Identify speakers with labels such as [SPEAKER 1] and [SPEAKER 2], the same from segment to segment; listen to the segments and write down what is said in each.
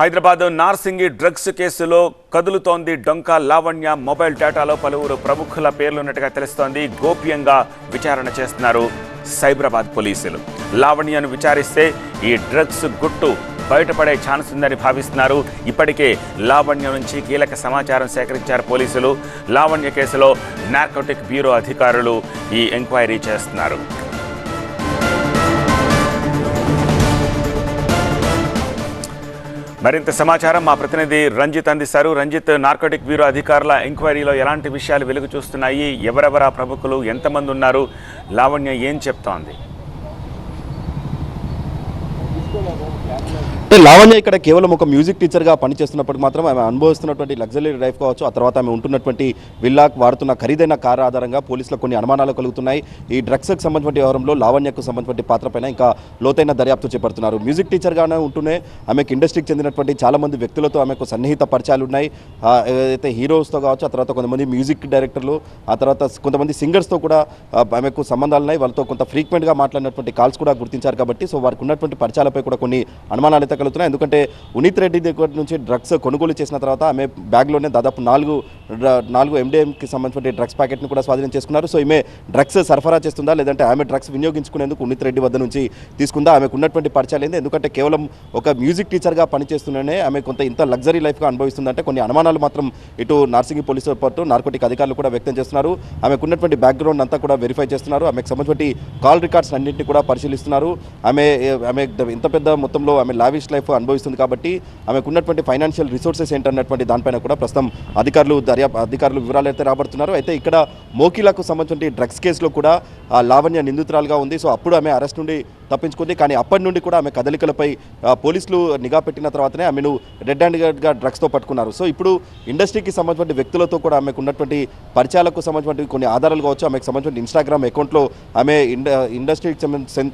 [SPEAKER 1] Hyderabad Narsingi drugs కేసులో కదులుతోంది డొంక లావణ్య. మొబైల్ డేటాలో పలువురు ప్రముఖుల పేర్లున్నట్టుగా తెలుస్తోంది. గోప్యంగా విచారణ చేస్తున్నారు సైబరాబాద్ పోలీసులు. లావణ్యను విచారిస్తే ఈ డ్రగ్స్ గుట్టు బయటపడే ఛాన్స్ ఉందని భావిస్తున్నారు. ఇప్పటికే లావణ్య నుంచి కీలక సమాచారం సేకరించారు పోలీసులు. లావణ్య కేసులో నార్కోటిక్ బ్యూరో అధికారులు ఈ ఎంక్వైరీ చేస్తున్నారు. మరింత సమాచారం మా ప్రతినిధి రంజిత్ అందిస్తారు. రంజిత్, నార్కోటిక్ బ్యూరో అధికారుల ఎంక్వైరీలో ఎలాంటి విషయాలు వెలుగు చూస్తున్నాయి? ఎవరెవరా ప్రముఖులు, ఎంతమంది ఉన్నారు? లావణ్య ఏం చెప్తోంది?
[SPEAKER 2] లావణ్య ఇక్కడ కేవలం ఒక మ్యూజిక్ టీచర్గా పనిచేస్తున్నప్పటికి మాత్రం ఆమె అనుభవిస్తున్నటువంటి లగ్జరీ లైఫ్ కావచ్చు, ఆ తర్వాత ఆమె ఉంటున్నటువంటి విల్లాకు వాడుతున్న ఖరీదైన కారు ఆధారంగా పోలీసులకు కొన్ని అనుమానాలు కలుగుతున్నాయి. ఈ డ్రగ్స్కి సంబంధించిన వ్యవహారంలో లావణ్యకు సంబంధించిన పాత్రపైన ఇంకా లోతైన దర్యాప్తు చేపడుతున్నారు. మ్యూజిక్ టీచర్గానే ఉంటూనే ఆమెకు ఇండస్ట్రీకి చెందినటువంటి చాలామంది వ్యక్తులతో ఆమెకు సన్నిహిత పరిచయాలు ఉన్నాయి. ఏదైతే హీరోస్తో కావచ్చు, ఆ తర్వాత కొంతమంది మ్యూజిక్ డైరెక్టర్లు, ఆ తర్వాత కొంతమంది సింగర్స్తో కూడా ఆమెకు సంబంధాలు ఉన్నాయి. వాళ్ళతో కొంత ఫ్రీక్వెంట్గా మాట్లాడినటువంటి కాల్స్ కూడా గుర్తించారు. కాబట్టి సో వారికి ఉన్నటువంటి పరిచయాలపై కూడా కొన్ని అనుమానాలు అయితే కలుగుతున్నాయి. ఎందుకంటే ఉనీత్ రెడ్డి దగ్గర నుంచి డ్రగ్స్ కొనుగోలు చేసిన తర్వాత ఆమె బ్యాగ్లోనే దాదాపు నాలుగు ఎండిఎంకి సంబంధించిన డ్రగ్స్ ప్యాకెట్ని కూడా స్వాధీనం చేసుకున్నారు. సో ఈమె డ్రగ్స్ సరఫరా చేస్తుందా, లేదంటే ఆమె డ్రగ్స్ వినియోగించుకునేందుకు ఉనీత్ రెడ్డి వద్ద నుంచి తీసుకుందా? ఆమెకు ఉన్నటువంటి పరిచయాలు ఏంది? ఎందుకంటే కేవలం ఒక మ్యూజిక్ టీచర్గా పనిచేస్తూనే ఆమె కొంత ఇంత లగ్జరీ లైఫ్గా అనుభవిస్తుందంటే కొన్ని అనుమానాలు మాత్రం ఇటు నార్సింగి పోలీసులతో పాటు నార్కోటిక్ అధికారులు కూడా వ్యక్తం చేస్తున్నారు. ఆమెకు ఉన్నటువంటి బ్యాక్గ్రౌండ్ అంతా కూడా వెరిఫై చేస్తున్నారు. ఆమెకు సంబంధించిన కాల్ రికార్డ్స్ అన్నింటినీ కూడా పరిశీలిస్తున్నారు. ఆమె ఇంత పెద్ద మొత్తంలో ఆమె లావిష్ లైఫ్ అనుభవిస్తుంది కాబట్టి ఆమెకు ఉన్నటువంటి ఫైనాన్షియల్ రిసోర్సెస్ ఏంటన్నటువంటి దానిపైన కూడా ప్రస్తుతం అధికారులు వివరాలు అయితే రాబడుతున్నారు. అయితే ఇక్కడ మోకిలాకు సంబంధించిన డ్రగ్స్ కేసులో కూడా లావణ్య నిందితురాలుగా ఉంది. సో అప్పుడు ఆమె అరెస్ట్ నుండి తప్పించుకుంది. కానీ అప్పటి నుండి కూడా ఆమె కదలికలపై పోలీసులు నిఘా పెట్టిన తర్వాతనే ఆమెను రెడ్ హ్యాండెడ్గా డ్రగ్స్తో పట్టుకున్నారు. సో ఇప్పుడు ఇండస్ట్రీకి సంబంధించిన వ్యక్తులతో కూడా ఆమెకు ఉన్నటువంటి పరిచయాలకు సంబంధించిన కొన్ని ఆధారాలు కావచ్చు, ఆమెకు సంబంధించిన ఇన్స్టాగ్రామ్ అకౌంట్లో ఆమె ఇండస్ట్రీకి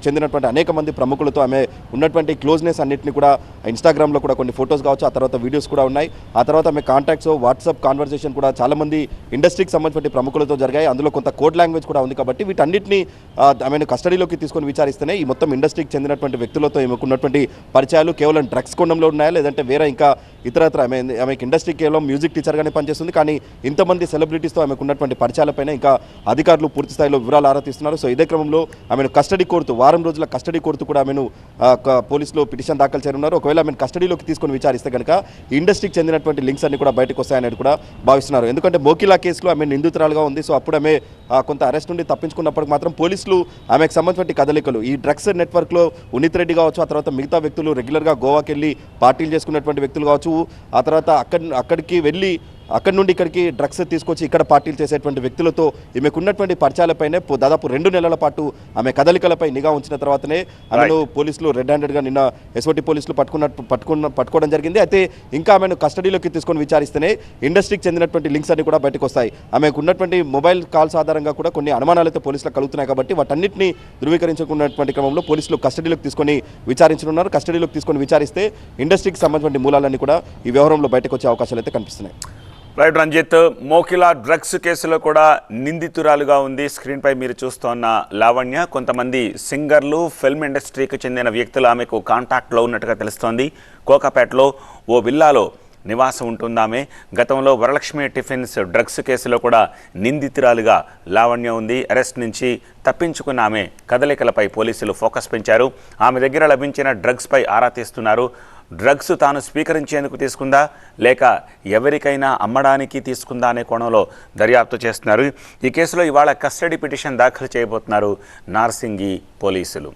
[SPEAKER 2] చెందినటువంటి అనేక మంది ప్రముఖులతో ఆమె ఉన్నటువంటి క్లోజ్నెస్ అన్నింటినీ కూడా ఇన్స్టాగ్రామ్లో కూడా కొన్ని ఫోటోస్ కావచ్చు, ఆ తర్వాత వీడియోస్ కూడా ఉన్నాయి. ఆ తర్వాత ఆమె కాంటాక్ట్స్, వాట్సాప్ కాన్వర్సేషన్ కూడా చాలామంది ఇండస్ట్రీకి సంబంధించిన ప్రముఖులతో జరిగాయి. అందులో కొంత కోడ్ లాంగ్వేజ్ కూడా ఉంది. కాబట్టి వీటన్నిటిని ఆమెను కస్టడీలోకి తీసుకొని విచారిస్తేనే ఈ మొత్తం ఇండస్ట్రీకి చెందినటువంటి వ్యక్తులతో ఆమెకున్నటువంటి పరిచయాలు కేవలం డ్రగ్స్ కొనడంలో ఉన్నాయా, లేదంటే వేరే ఇంకా ఇతరత్ర ఆమెకి ఇండస్ట్రీ కేవలం మ్యూజిక్ టీచర్గానే పనిచేస్తుంది. కానీ ఇంతమంది సెలబ్రిటీస్తో ఆమెకు ఉన్నటువంటి పరిచయాలపైన ఇంకా అధికారులు పూర్తి స్థాయిలో వివరాలు ఆరా తీస్తున్నారు. సో ఇదే క్రమంలో ఆమెను కస్టడీ కోరుతూ వారం రోజుల కస్టడీ కోరుతూ కూడా ఆమెను పోలీసులు పిటిషన్ దాఖలు చేయనున్నారు. ఒకవేళ ఆమెను కస్టడీలోకి తీసుకొని విచారిస్తే కనుక ఇండస్ట్రీకి చెందినటువంటి లింక్స్ అన్ని కూడా బయటకు వస్తాయనేది కూడా భావిస్తున్నారు. ఎందుకంటే మోకిలా కేసులో ఆమె నిందితురాలుగా ఉంది. సో అప్పుడు ఆమె కొంత అరెస్ట్ నుండి తప్పించుకున్నప్పటికి మాత్రం పోలీసులు ఆమెకు సంబంధించిన కదలికలు, ఈ డ్రగ్స్ నెట్వర్క్లో ఉనీత్ రెడ్డి కావచ్చు, ఆ తర్వాత మిగతా వ్యక్తులు రెగ్యులర్గా గోవాకి వెళ్ళి పార్టీలు చేసుకున్నటువంటి వ్యక్తులు కావచ్చు, ఆ తర్వాత అక్కడికి వెళ్ళి అక్కడి నుండి ఇక్కడికి డ్రగ్స్ తీసుకొచ్చి ఇక్కడ పార్టీలు చేసేటువంటి వ్యక్తులతో ఈమెకు ఉన్నటువంటి పరిచయాలపైనే దాదాపు 2 నెలల పాటు ఆమె కదలికలపై నిఘా ఉంచిన తర్వాతనే ఆమెను పోలీసులు రెడ్ హ్యాండెడ్గా నిన్న ఎస్ఓటీ పోలీసులు పట్టుకోవడం జరిగింది. అయితే ఇంకా ఆమెను కస్టడీలోకి తీసుకొని విచారిస్తేనే ఇండస్ట్రీకి చెందినటువంటి లింక్స్ అన్ని కూడా బయటకు వస్తాయి. ఆమెకు ఉన్నటువంటి మొబైల్ కాల్స్ ఆధారంగా కూడా కొన్ని అనుమానాలు అయితే పోలీసులకు కలుగుతున్నాయి. కాబట్టి వాటన్నిటిని ధృవీకరించుకున్నటువంటి క్రమంలో పోలీసులు కస్టడీలోకి తీసుకొని విచారించనున్నారు. కస్టడీలోకి తీసుకొని విచారిస్తే ఇండస్ట్రీకి సంబంధించిన మూలాలన్నీ కూడా ఈ వ్యవహారంలో బయటకు వచ్చే అవకాశాలు అయితే కనిపిస్తున్నాయి.
[SPEAKER 1] రైట్ రంజిత్, మోకిలా డ్రగ్స్ కేసులో కూడా నిందితురాలుగా ఉంది. స్క్రీన్పై మీరు చూస్తున్న లావణ్య. కొంతమంది సింగర్లు, ఫిల్మ్ ఇండస్ట్రీకి చెందిన వ్యక్తులు ఆమెకు కాంటాక్ట్లో ఉన్నట్టుగా తెలుస్తోంది. కోకాపేటలో ఓ విల్లాలో నివాసం ఉంటుందామె. గతంలో వరలక్ష్మి టిఫిన్స్ డ్రగ్స్ కేసులో కూడా నిందితురాలుగా లావణ్య ఉంది. అరెస్ట్ నుంచి తప్పించుకున్న ఆమె కదలికలపై పోలీసులు ఫోకస్ పెంచారు. ఆమె దగ్గర లభించిన డ్రగ్స్పై ఆరా తీస్తున్నారు. డ్రగ్స్ తాను స్వీకరించేందుకు తీసుకుందా, లేక ఎవరికైనా అమ్మడానికి తీసుకుందా అనే కోణంలో దర్యాప్తు చేస్తున్నారు. ఈ కేసులో ఇవాళ కస్టడీ పిటిషన్ దాఖలు చేయబోతున్నారు నార్సింగి పోలీసులు.